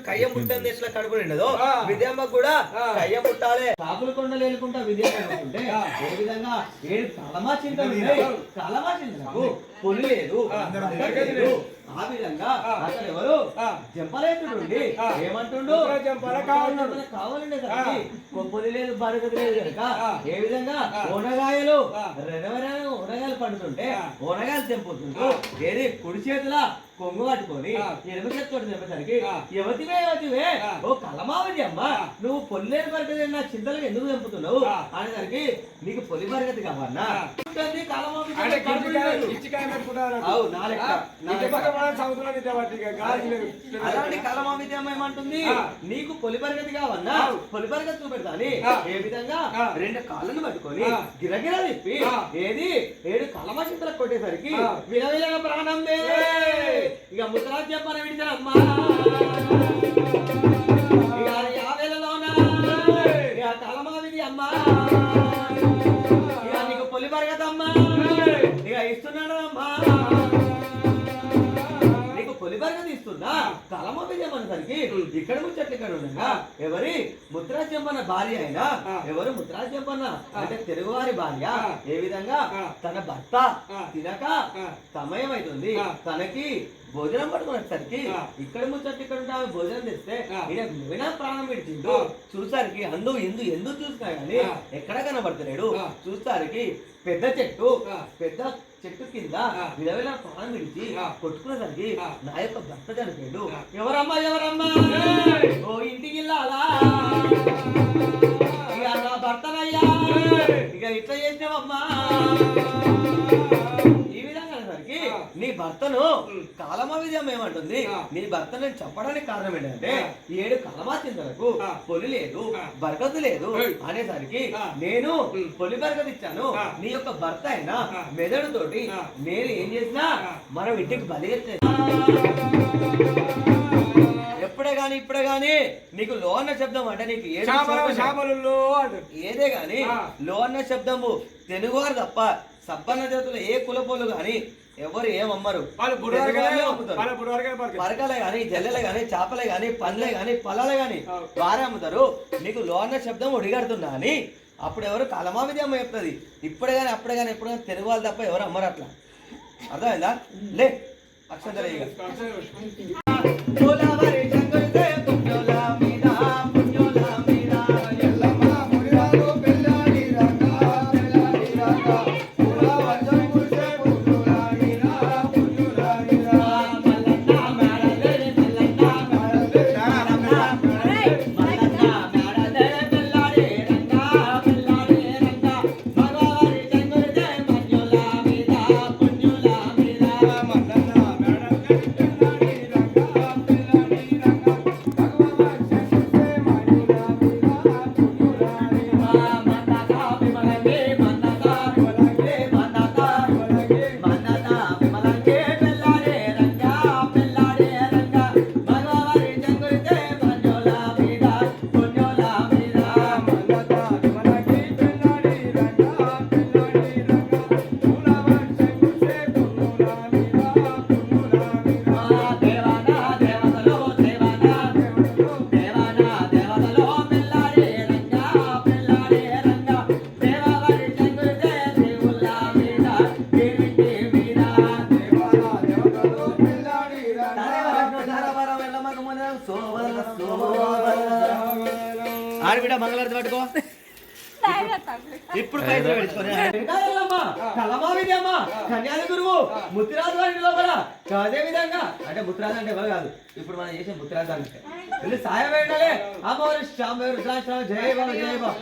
కయ్యం పుట్టని ఎట్లా కడుపు నిండదో విద్యమ్మ కూడా కయ్యం పుట్టాలి. కాపులు కొండలు వెళ్ళుకుంటా విద్యమ్మ ఏ విధంగా 7 కలమా చింతలు కలమా చింతలకు పొలి లేదు ఆ విధంగా అతను ఎవరు జంపలేతుండి ఏమంటుండు కావాలండి పొలి లేదు బరగతి లేదు కనుక ఏ విధంగా ఓనగాయలు ఓనగాయలు పండుతుంటే ఓనగాయలు తెంపుతుంటూ ఏది కుడి చేతుల కొంగు పట్టుకొని ఎడమ చేతితో తెంపేసరికి యువతివే ఓ కలమావతి అమ్మ నువ్వు పొల్లేరు బరగతి నా చింతలకు ఎందుకు తెంపుతున్నావు అనేసరికి నీకు పొలి బరగతి కావన్నా అలాంటి కలమావిద్య ఏమంటుంది నీకు పొలి బరగతి కావన్నా పొలి బరగతి చూపెడతాని ఏ విధంగా 2 కాళ్ళను పట్టుకొని గిరగిర తిప్పి ఏది 7 కలమ చింతలకు కొట్టేసరికి విలవిలన ప్రాణం ఇక ముద్రాజ్ చెప్పని విడిచారమ్మా ఇక 50లోన ఇక కలమావిది అమ్మా ఇక నీకు పొలి బరగతమ్మా ఇక ఇస్తున్నాడు అమ్మా నీకు పొలి బరగతి ఇస్తున్నా కలమావి చెప్పనేసరికి ఇక్కడ ముచ్చట్లు ఇక్కడ ఉండగా ఎవరి ముద్రాజ్ చెప్పన్న భార్య అయినా ఎవరు ముద్రాజ్ చెప్పన్న అంటే తెలుగువారి భార్య ఏ విధంగా తన భర్త తినక సమయం అవుతుంది తనకి భోజనం పట్టుకునేసరికి ఇక్కడ ముచ్చట్లు ఇక్కడ ఉంటే భోజనం తెస్తే వినా ప్రాణం విడిచిండు చూసారికి ఎందుకు చూసినా కానీ ఎక్కడ కనబడతలేడు చూసారికి పెద్ద చెట్టు కింద విలవిల ప్రాణం విడిచి కొట్టుకునేసరికి నా యొక్క భర్త చనిపోయాడు. ఎవరమ్మా ఓ ఇంటికి వెళ్ళాలా ఇక నా భర్తనయ్యా ఇక ఇట్లా చేసినావమ్మా నీ భర్తను కాలమా విజయం ఏమంటుంది నీ భర్తను చెప్పడానికి కారణం ఏంటంటే 7 కలమా చింతలకు పొలి లేదు బరగతి లేదు అనేసరికి నేను పొలి బరగతి ఇచ్చాను నీ యొక్క భర్త అయినా మెదడుతోటి నేను ఏం చేసినా మనం ఇంటికి బలిగెత్తే ఇప్పుడే గాని నీకు లో అన్న శబ్దం అంటే నీకు ఏదే గాని లో అన్న శబ్దము తెలుగువారు తప్ప సబ్బన్న జాతులు ఏ కులపోలు గాని ఎవరు ఏమమ్మరు పరకలే గాని జల్లెలే గాని చేపలే గాని పండ్లే గాని పొలాలే గాని వారే అమ్ముతారు. నీకు లో అన్న శబ్దం ఒడిగడుతున్నా అని అప్పుడు ఎవరు కలమావిది అమ్మ చెప్తుంది. అప్పుడే కానీ ఎప్పుడు తెలుగు వాళ్ళు తప్ప ఎవరు అమ్మరు అట్లా అర్థమైందా లే అక్షంతలే ఆడబిడ్డ మంగళారతి పట్టుకో ఇప్పుడు కలమావిదమ్మా కన్యాది గురువు ముత్తిరాజు వారి లోపల అదే విధంగా అంటే ముత్తిరాజు అంటే ఎవరు కాదు ఇప్పుడు మనం చేసే ముత్తిరాజు అంటే వెళ్ళి సాయం వేయాలి అమ్మవారి జయ బాబు జయ బాబు